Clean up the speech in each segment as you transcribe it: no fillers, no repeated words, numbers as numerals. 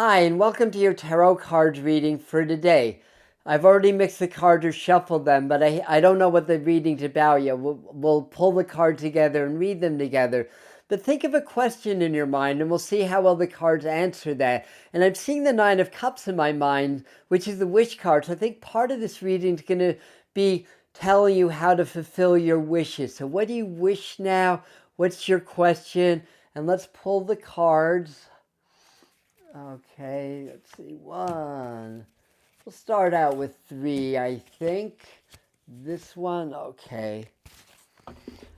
Hi, and welcome to your tarot card reading for today. I've already mixed the cards or shuffled them, but I don't know what the reading's about yet. We'll pull the cards together and read them together. But think of a question in your mind, and we'll see how well the cards answer that. And I'm seeing the Nine of Cups in my mind, which is the wish card. So I think part of this reading is going to be telling you how to fulfill your wishes. So what do you wish now? What's your question? And let's pull the cards. Okay, let's see. One. We'll start out with three, I think. This one, okay.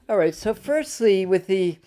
All right. So, firstly, with the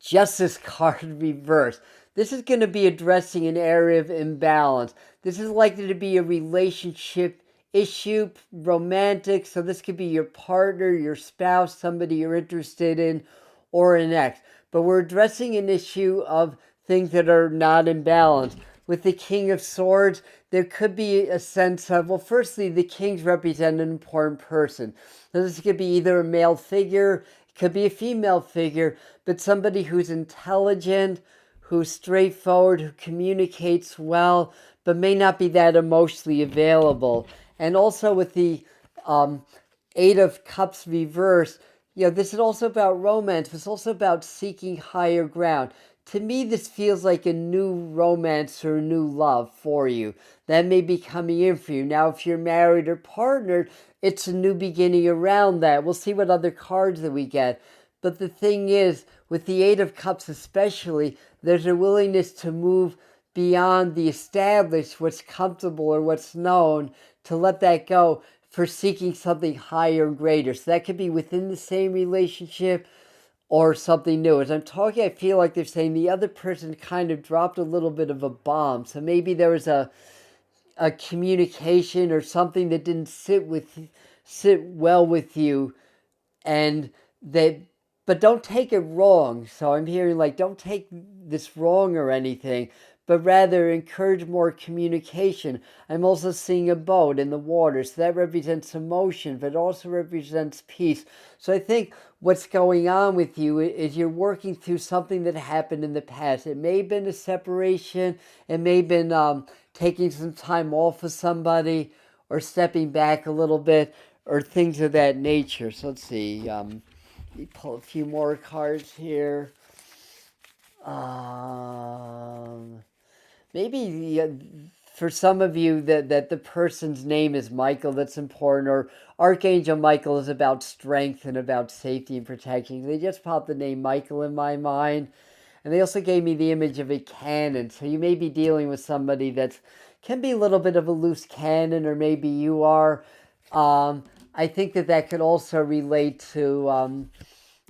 Justice card reversed, this is going to be addressing an area of imbalance. This is likely to be a relationship issue, romantic. So, this could be your partner, your spouse, somebody you're interested in, or an ex. But we're addressing an issue of things that are not in balance. With the King of Swords, there could be a sense of, well, firstly, the kings represent an important person. So this could be either a male figure, it could be a female figure, but somebody who's intelligent, who's straightforward, who communicates well, but may not be that emotionally available. And also with the Eight of Cups reversed, this is also about romance. It's also about seeking higher ground. To me, this feels like a new romance or a new love for you. That may be coming in for you. Now, if you're married or partnered, it's a new beginning around that. We'll see what other cards that we get. But the thing is, with the Eight of Cups especially, there's a willingness to move beyond the established, what's comfortable or what's known, to let that go for seeking something higher and greater. So that could be within the same relationship or something new. As I'm talking, I feel like they're saying the other person kind of dropped a little bit of a bomb. So maybe there was a communication or something that didn't sit well with you, and they but don't take it wrong. So I'm hearing like, don't take this wrong or anything, but rather encourage more communication. I'm also seeing a boat in the water, so that represents emotion, but also represents peace. So I think what's going on with you is you're working through something that happened in the past. It may have been a separation, it may have been taking some time off with somebody, or stepping back a little bit, or things of that nature. So let's see. Let me pull a few more cards here. Maybe for some of you that the person's name is Michael, that's important, or Archangel Michael is about strength and about safety and protection. They just popped the name Michael in my mind. And they also gave me the image of a cannon. So you may be dealing with somebody that can be a little bit of a loose cannon, or maybe you are. I think that could also relate to,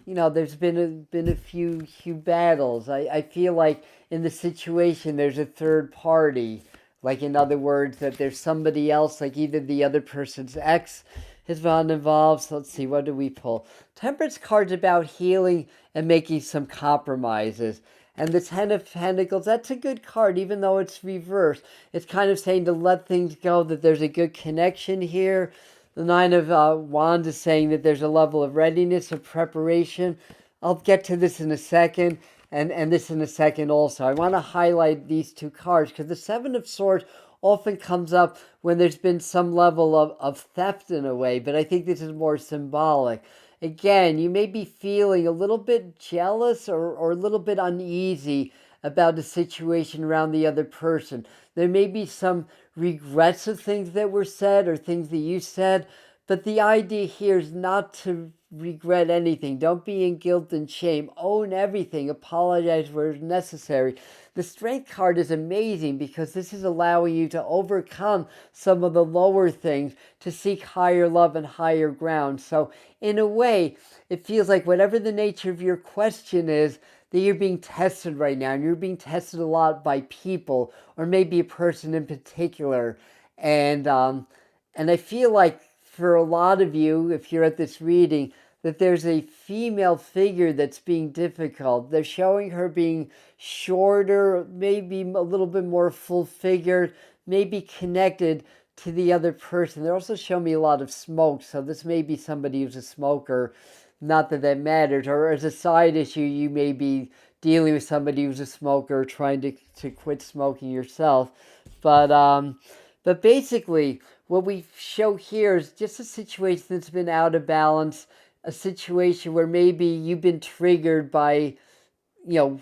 there's been a few battles. I feel like in the situation there's a third party. Like, in other words, that there's somebody else, like either the other person's ex has been involved. So let's see, what do we pull? Temperance card's about healing and making some compromises. And the Ten of Pentacles, that's a good card, even though it's reversed. It's kind of saying to let things go, that there's a good connection here. The Nine of Wands is saying that there's a level of readiness, of preparation. I'll get to this in a second, and this in a second also. I want to highlight these two cards because the Seven of Swords often comes up when there's been some level of theft in a way, but I think this is more symbolic. Again, you may be feeling a little bit jealous or a little bit uneasy about the situation around the other person. There may be some regrets of things that were said or things that you said, but the idea here is not to regret anything. Don't be in guilt and shame. Own everything. Apologize where necessary. The Strength card is amazing because this is allowing you to overcome some of the lower things to seek higher love and higher ground. So in a way, it feels like whatever the nature of your question is, that you're being tested right now, and you're being tested a lot by people, or maybe a person in particular. And I feel like for a lot of you, if you're at this reading, that there's a female figure that's being difficult. They're showing her being shorter, maybe a little bit more full-figured, maybe connected to the other person. They're also showing me a lot of smoke, so this may be somebody who's a smoker. Not that that matters. Or as a side issue, you may be dealing with somebody who's a smoker, trying to quit smoking yourself. But basically, what we show here is just a situation that's been out of balance, a situation where maybe you've been triggered by,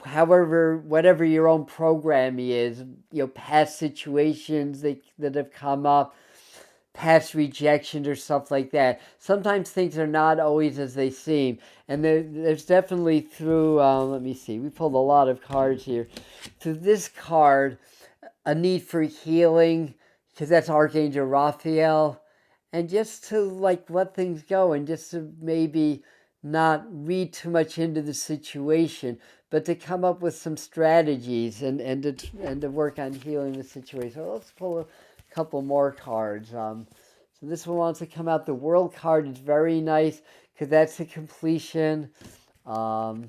however, whatever your own programming is, past situations that have come up, past rejections or stuff like that. Sometimes things are not always as they seem. And there's definitely through, let me see, we pulled a lot of cards here. Through this card, a need for healing, because that's Archangel Raphael, and just to let things go and just to maybe not read too much into the situation, but to come up with some strategies and to work on healing the situation. So let's pull a couple more cards. So this one wants to come out. The World card is very nice because that's the completion. The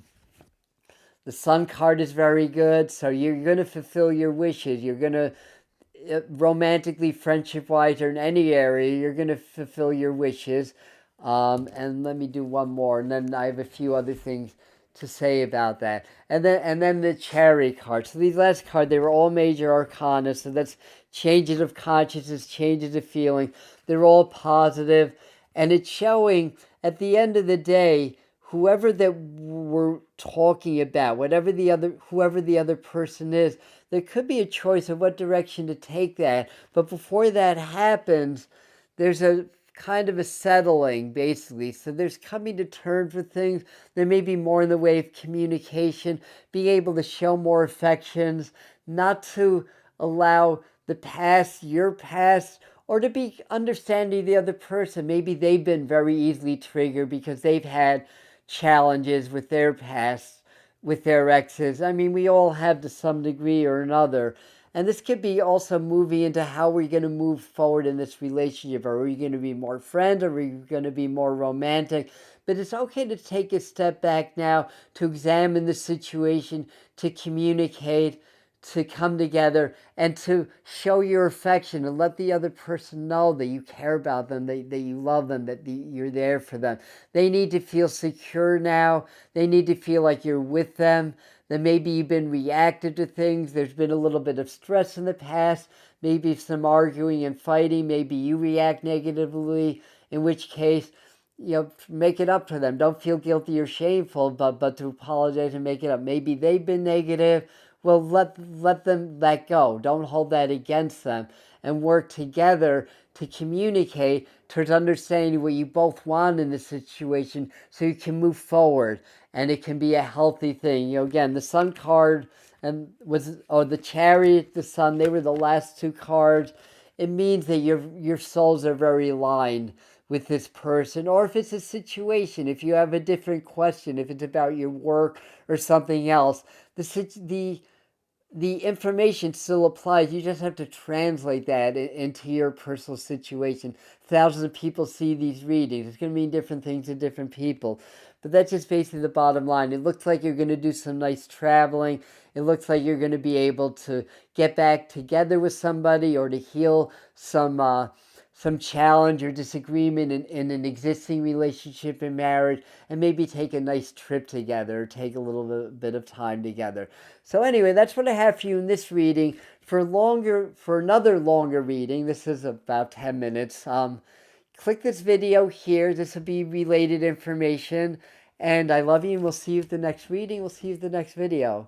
Sun card is very good, so you're going to fulfill your wishes. You're going to, romantically, friendship-wise, or in any area, you're going to fulfill your wishes. And let me do one more, and then I have a few other things to say about that. And then the Chariot card. So these last cards, they were all major arcana, so that's changes of consciousness, changes of feeling. They're all positive, and it's showing at the end of the day, whoever that we're talking about, whoever the other person is, there could be a choice of what direction to take that. But before that happens, there's a kind of a settling, basically. So there's coming to terms with things. There may be more in the way of communication, being able to show more affections, not to allow the past, your past, or to be understanding the other person. Maybe they've been very easily triggered because they've had challenges with their past, with their exes. I mean, we all have to some degree or another. And this could be also moving into how we're going to move forward in this relationship. Are we going to be more friends? Are we going to be more romantic? But it's okay to take a step back now, to examine the situation, to communicate, to come together, and to show your affection and let the other person know that you care about them, that you love them, that you're there for them. They need to feel secure now. They need to feel like you're with them, that maybe you've been reactive to things. There's been a little bit of stress in the past, maybe some arguing and fighting. Maybe you react negatively, in which case, make it up to them. Don't feel guilty or shameful, but to apologize and make it up. Maybe they've been negative. Well, let them let go. Don't hold that against them, and work together to communicate towards understanding what you both want in the situation, so you can move forward and it can be a healthy thing. Again, the Sun card and the Chariot, the Sun, they were the last two cards. It means that your souls are very aligned with this person. Or if it's a situation, if you have a different question, if it's about your work or something else, the information still applies. You just have to translate that into your personal situation. Thousands of people see these readings. It's going to mean different things to different people. But that's just basically the bottom line. It looks like you're going to do some nice traveling. It looks like you're going to be able to get back together with somebody, or to heal some challenge or disagreement in an existing relationship in marriage, and maybe take a nice trip together, take a little bit of time together. So anyway, that's what I have for you in this reading. For another longer reading, this is about 10 minutes, click this video here. This will be related information. And I love you, and we'll see you at the next reading. We'll see you at the next video.